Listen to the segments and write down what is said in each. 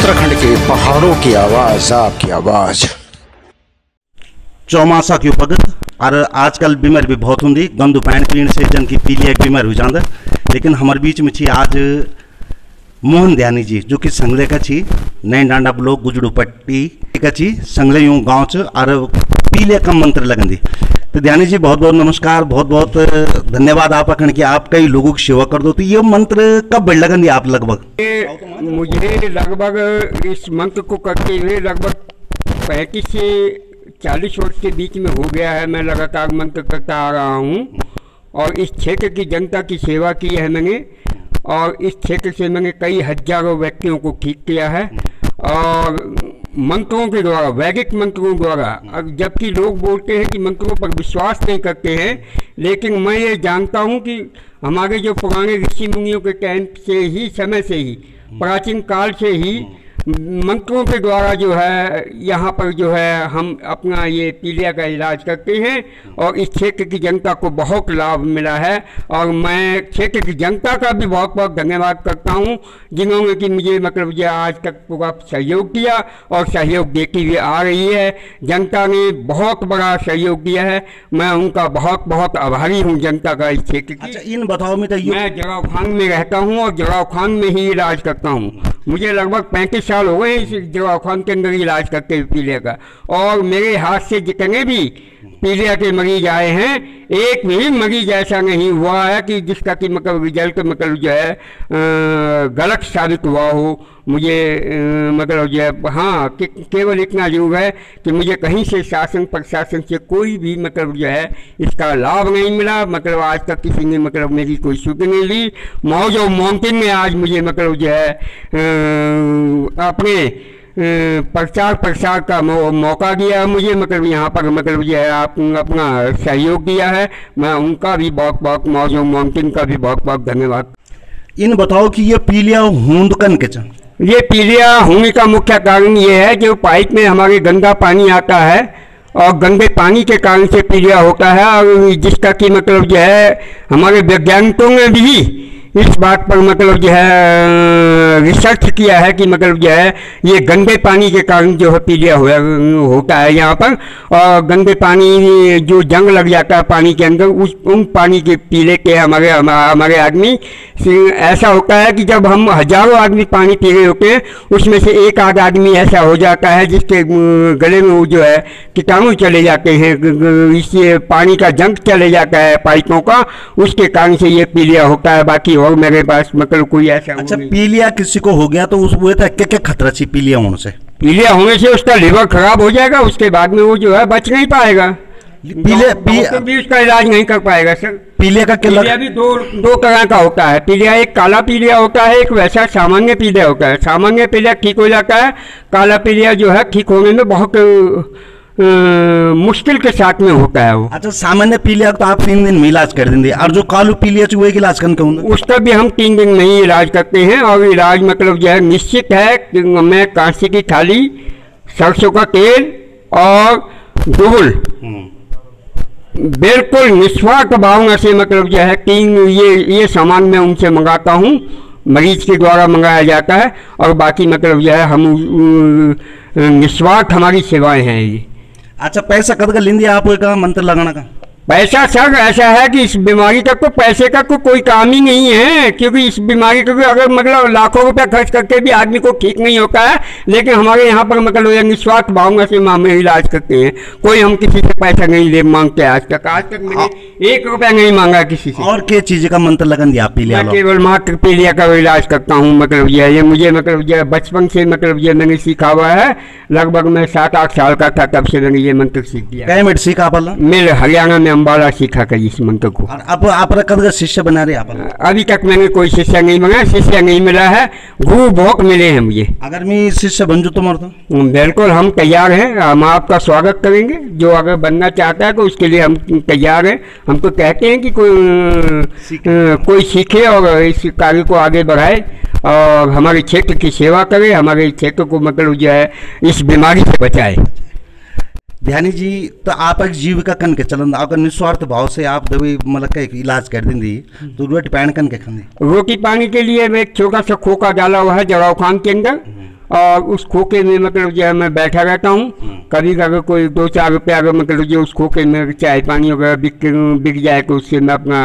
उत्तराखंड के पहाड़ों की आवाज, आपकी आवाज। चौमासा के उपग और आजकल बीमार भी बहुत होंगी, गंदू पानी पीने से जन की पीलिया बीमार हो जाता। लेकिन हमारे बीच में छी आज मोहन ध्यानी जी, जो कि संगले का छी, नए डांडा ब्लॉक गुजड़ू पट्टी का छी, संगले यूँ गाँव च और पीलिया का मंत्र लगन दी। तो ध्यानी जी बहुत बहुत नमस्कार, बहुत बहुत धन्यवाद आप अखंड कि आप कई लोगों की सेवा कर दो। तो ये मंत्र कब बढ़ लगन दी आप लगभग? मुझे लगभग इस मंत्र को करते हुए लगभग 35 से 40 वर्ष के बीच में हो गया है। मैं लगातार मंत्र करता आ रहा हूँ और इस क्षेत्र की जनता की सेवा की है मैंने, और इस क्षेत्र से मैंने कई हजारों व्यक्तियों को ठीक किया है और मंत्रों के द्वारा, वैदिक मंत्रों द्वारा। जबकि लोग बोलते हैं कि मंत्रों पर विश्वास नहीं करते हैं, लेकिन मैं ये जानता हूँ कि हमारे जो पुराने ऋषि मुनियों के टाइम से ही, समय से ही, प्राचीन काल से ही मंत्रों के द्वारा जो है यहाँ पर जो है हम अपना ये पीलिया का इलाज करते हैं और इस क्षेत्र की जनता को बहुत लाभ मिला है। और मैं क्षेत्र की जनता का भी बहुत बहुत धन्यवाद करता हूँ, जिन्होंने कि मुझे मतलब जो आज तक पूरा सहयोग दिया और सहयोग देती हुई आ रही है। जनता ने बहुत बड़ा सहयोग दिया है, मैं उनका बहुत बहुत आभारी हूँ जनता का इस क्षेत्र की। अच्छा, इन बताओ में तो मैं जराव खान में रहता हूँ और जराव खान में ही इलाज करता हूँ। मुझे लगभग 35 साल हो गए इस जराव खान के अंदर इलाज करते हुए पीलिया का, और मेरे हाथ से जितने भी पीलिया के मरीज आए हैं, एक भी मरीज ऐसा नहीं हुआ है कि जिसका कि मतलब रिजल्ट मतलब जो है गलत साबित हुआ हो। मुझे मतलब जो है हाँ केवल इतना जरूर है कि मुझे कहीं से शासन प्रशासन से कोई भी मतलब जो है इसका लाभ नहीं मिला। मतलब आज तक किसी ने मतलब मेरी कोई सुध नहीं ली। मौज और माउंटेन ने आज मुझे मतलब जो है अपने प्रचार प्रसार का मौका दिया मुझे, मतलब यहाँ पर मतलब जो है आप अपना सहयोग दिया है। मैं उनका भी बहुत बहुत, मौज और माउंटेन का भी बहुत बहुत धन्यवाद। इन बताओ कि ये पीलिया हुंदकन के च ये पीलिया होने का मुख्य कारण ये है जो पाइप में हमारे गंदा पानी आता है और गंदे पानी के कारण से पीलिया होता है, और जिसका कि मतलब जो है हमारे वैज्ञानिकों ने भी इस बात पर मतलब जो है रिसर्च किया है कि मतलब जो है ये गंदे पानी के कारण जो है पीलिया होता है यहाँ पर। और गंदे पानी जो जंग लग जाता है पानी के अंदर, उन पानी के पी लेते हैं हमारे आदमी। ऐसा होता है कि जब हम हजारों आदमी पानी पी रहे होते हैं, उसमें से एक आध आदमी ऐसा हो जाता है जिसके गले में वो जो है कीटाणु चले जाते हैं, इससे पानी का जंग चले जाता है पाइपों का, उसके कारण से ये पीलिया होता है। बाकी और मेरे पास मतलब कोई ऐसा। अच्छा, पीलिया किसी को हो गया तो उस वो क्या क्या खतरा चाहिए पीलिया होने से? पीलिया होने से उसका लिवर खराब हो जाएगा, उसके बाद में वो जो है बच नहीं पाएगा, पीलिया भी उसका इलाज नहीं कर पाएगा सर। पीलिया का पीलिया भी दो तरह का होता है। पीलिया एक काला पीलिया होता है, एक वैसा सामान्य पीलिया होता है। सामान्य पीलिया ठीक हो जाता है, काला पीलिया जो है ठीक होने में बहुत मुश्किल के साथ में होता है वो। अच्छा, सामान्य पीलिया तो आप 3 दिन में इलाज कर देंगे, और जो कालू पीलिया चाहिए इलाज करने का उसका भी हम 3 दिन में ही इलाज करते हैं। और इलाज मतलब जो है निश्चित है कि मैं कांसे की थाली, सरसों का तेल और डोल बिल्कुल निस्वार्थ भावना से मतलब जो है 3 ये सामान मैं उनसे मंगाता हूँ, मरीज के द्वारा मंगाया जाता है। और बाकी मतलब जो है हम निस्वार्थ हमारी सेवाएं हैं ये। अच्छा, पैसा कद का लेंगे आप का मंत्र लगाना का? पैसा सर ऐसा है कि इस बीमारी का तो पैसे का कोई काम ही नहीं है, क्योंकि इस बीमारी का अगर मतलब लाखों रुपया खर्च करके भी आदमी को ठीक नहीं होता है, लेकिन हमारे यहाँ पर मतलब निस्वार्थ भावना से हम इलाज करते हैं। कोई हम किसी से पैसा नहीं ले मांगते आज तक मैंने 1 रुपया नहीं मांगा किसी से। और क्या चीज़ का मंत्र लगन दिया पीलिया? मैं केवल मात्र पीलिया का इलाज करता हूँ। मतलब ये मुझे मतलब ये बचपन से मतलब ये मैंने सीखा हुआ है। लगभग मैं 7-8 साल का था तब से मैंने ये मंत्र सीख दिया। क्या मिनट सीखा पाला? मेरे हरियाणा में अम्बाला सीखा कर इस मंत्र को। अब आप कद का शिष्य बना रहे आप? अभी तक मैंने कोई शिष्य नहीं बना, शिष्य नहीं मिला है, गुरु बहुत मिले हैं मुझे। अगर मैं शिष्य बन जू तो बिल्कुल हम तैयार हैं, हम आपका स्वागत करेंगे। जो अगर बनना चाहता है तो उसके लिए हम तैयार हैं। हम तो कहते हैं कि कोई सीखे और इस कार्य को आगे बढ़ाए और हमारे क्षेत्र की सेवा करे, हमारे क्षेत्र को मतलब जो है इस बीमारी से बचाए। ध्यानी जी, तो आप एक जीविका कन के चलन, अगर निस्वार्थ भाव से आप दवाई मतलब का इलाज कर देंगी तो रोटी पानी कन के खाने? रोटी पानी के लिए मैं एक छोटा सा खोखा डाला हुआ है जराव खान के अंदर, और उस खोखे में मतलब जो है मैं बैठा रहता हूँ। कभी अगर कोई 2-4 रुपये अगर मतलब जो उस खोखे में चाय पानी वगैरह बिक जाए तो उससे मैं अपना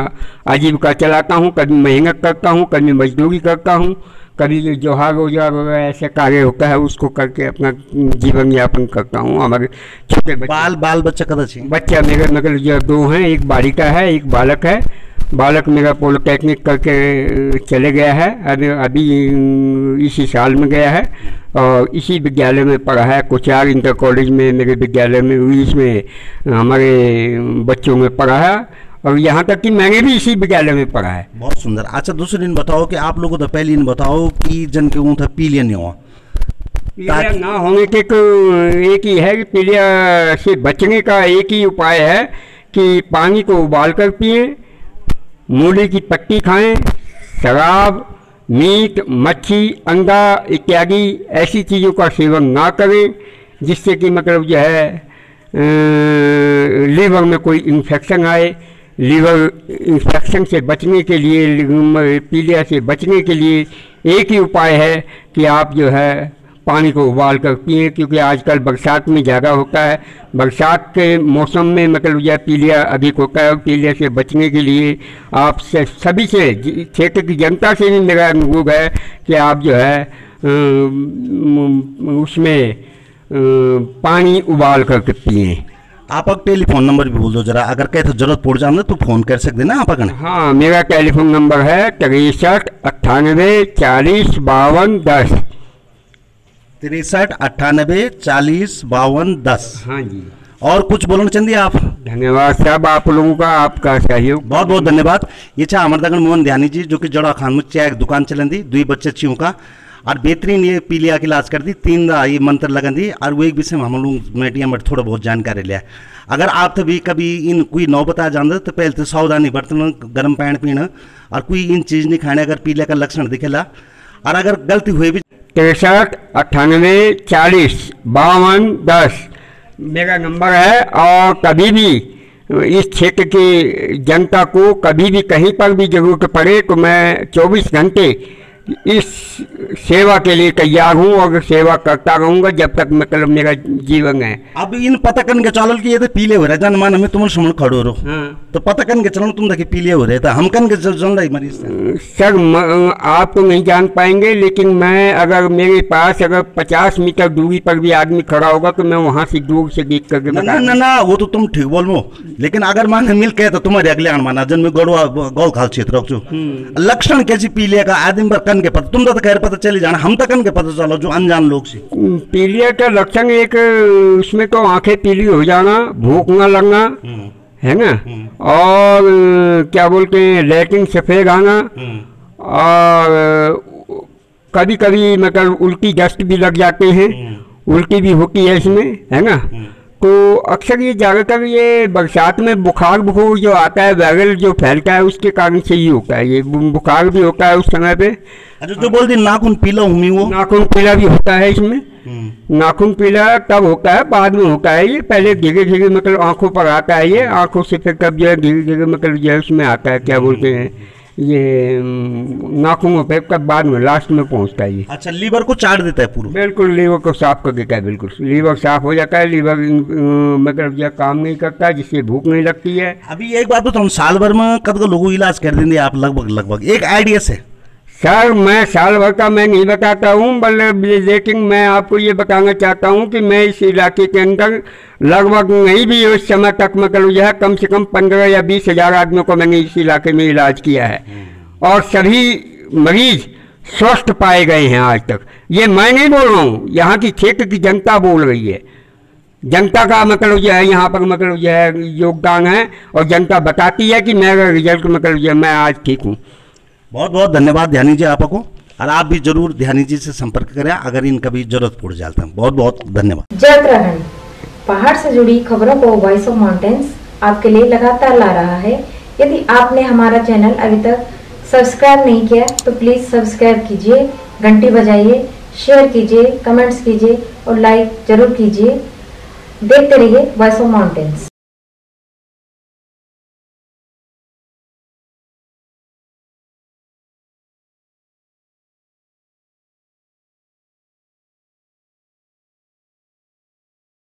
आजीविका चलाता हूँ। कभी मेहनत करता हूँ, कभी मजदूरी करता हूँ, कभी जोहार रोजगार वगैरह ऐसे कार्य होता है उसको करके अपना जीवन यापन करता हूँ। हमारे छोटे बाल बच्चा कदा छे? बच्चा मेरे मतलब जो 2 हैं, एक बालिका है एक बालक है। बालक मेरा पॉलिटेक्निक करके चले गया है, अभी इसी साल में गया है और इसी विद्यालय में पढ़ा है। कोचार इंटर कॉलेज में मेरे विद्यालय में इसमें हमारे बच्चों में पढ़ा है और यहाँ तक कि मैंने भी इसी विद्यालय में पढ़ा है। बहुत सुंदर। अच्छा दूसरे दिन बताओ कि आप लोगों तो पहले दिन बताओ कि जन के ऊँ था पीलिया नहीं हुआ। पीलिया ना होने के एक ही है कि पीलिया से बचने का एक ही उपाय है कि पानी को उबाल कर पिए, मूली की पत्ती खाएं, शराब, मीट, मच्छी, अंडा इत्यादि ऐसी चीज़ों का सेवन ना करें जिससे कि मतलब जो है लीवर में कोई इन्फेक्शन आए। लीवर इन्फेक्शन से बचने के लिए, पीलिया से बचने के लिए एक ही उपाय है कि आप जो है पानी को उबाल कर पिए, क्योंकि आजकल बरसात में ज़्यादा होता है। बरसात के मौसम में मतलब यह पीलिया अधिक होता है और पीलिया से बचने के लिए आप सभी से, क्षेत्र की जनता से भी मेरा अनुरोध है कि आप जो है उसमें पानी उबाल करके पिए। आप टेलीफोन नंबर भी बोल दो जरा, अगर कहे तो जरूरत पड़ जाए तो फोन कर सकते ना आप अगर? हाँ, मेरा टेलीफोन नंबर है 63 98 40 52 10। 63 98 40 52 10। हाँ जी। और कुछ बोलना चाहिए आप? धन्यवाद साहब, आप लोगों का आपका सहयोग बहुत बहुत धन्यवाद। ये छा अमरदगन मोहन ध्यानी जी जो कि जड़ा खान में चाय दुकान चलन दी, 2 बच्चे चियों का और बेहतरीन ये पीलिया की इलाज कर दी, 3 ये मंत्र लगन दी और वो एक विषय में हम लोग मीडिया में थोड़ा बहुत जानकारी लिया। अगर आप तो भी कभी इन कोई नौबत आ जान तो पहले तो सावधानी बरतना, गर्म पानी पीना और कोई इन चीज़ नहीं खाने अगर पीलिया का लक्षण दिखेला। और अगर गलती हुई भी 63 98 40 52 10 मेरा नंबर है। और कभी भी इस क्षेत्र की जनता को कभी भी कहीं पर भी जरूरत पड़े तो मैं 24 घंटे इस सेवा के लिए तैयार हूँ और सेवा करता रहूँगा जब तक मतलब मेरा जीवन है। अब इन पता करने के चालल कि ये तो पीले हो रहे जन मान हमें तुम समझ खड़ो रहो। हाँ। तो पता करने के चलो तुम देखिए पीले हो रहे थे, हम कन के जन रही मरीज सर आप तो नहीं जान पाएंगे, लेकिन मैं अगर मेरे पास अगर 50 मीटर दूरी पर भी आदमी खड़ा होगा तो मैं वहाँ से दूर से देख करके ना वो तो तुम ठीक बोल मो, लेकिन अगर मान मिल के तो तुम्हारे अगले माना जन में गड़वा गौल खाल क्षेत्र लक्षण कैसी पीलिया का आदमी पर कन के पता, तुम तो खैर पता चली जाना, हम तो कन के पता चलो जो अनजान लोग से। पीलिया का लक्षण एक उसमें तो आंखें पीली हो जाना, भूख न लगना है ना, और क्या बोलते हैं लैट्रिन सफेद आना, और कभी कभी मतलब उल्टी दस्त भी लग जाते हैं, उल्टी भी होती है इसमें है ना। तो अक्सर ये ज़्यादातर ये बरसात में बुखार जो आता है वायरल जो फैलता है उसके कारण से ही होता है। ये बुखार भी होता है उस समय पे। अच्छा जो बोल दी नाखून पीला हुई वो नाखून पीला भी होता है इसमें। नाखून पीला तब होता है, बाद में होता है ये, पहले धीरे धीरे मतलब आंखों पर आता है ये, आंखों से फिर कब जो है धीरे धीरे मतलब जो है उसमें आता है क्या बोलते हैं ये नाखूनों पे, कब बाद में लास्ट में पहुंचता है ये। अच्छा लीवर को चाट देता है पूरा? बिल्कुल लीवर को साफ कर देता है, बिल्कुल लीवर साफ हो जाता है, लीवर मतलब जो काम नहीं करता है जिससे भूख नहीं लगती है। अभी एक बात बताऊँ, साल भर में कब लोगों इलाज कर देंगे आप? लगभग एक आइडिया से सर मैं साल भर का मैं नहीं बताता हूँ, लेकिन मैं आपको ये बताना चाहता हूँ कि मैं इस इलाके के अंदर लगभग नहीं भी उस समय तक मतलब जो है कम से कम 15 या 20 हज़ार आदमियों को मैंने इस इलाके में इलाज किया है और सभी मरीज स्वस्थ पाए गए हैं आज तक। ये मैं नहीं बोल रहा हूँ, यहाँ की क्षेत्र की जनता बोल रही है। जनता का मतलब जो है यहाँ पर मतलब जो है योगदान है और जनता बताती है कि मेरा रिजल्ट मतलब जो है मैं आज ठीक हूँ। बहुत बहुत धन्यवाद ध्यानी जी आपको, और आप भी जरूर ध्यानी जी से संपर्क करें अगर इनका भी जरूरत पड़ जाता है। बहुत बहुत धन्यवाद। जय उत्तराखंड, पहाड़ से जुड़ी खबरों को वॉइस ऑफ माउंटेन्स आपके लिए लगातार ला रहा है। यदि आपने हमारा चैनल अभी तक सब्सक्राइब नहीं किया तो प्लीज सब्सक्राइब कीजिए, घंटी बजाइए, शेयर कीजिए, कमेंट्स कीजिए और लाइक जरूर कीजिए। देखते रहिए वॉइस ऑफ माउंटेन्स।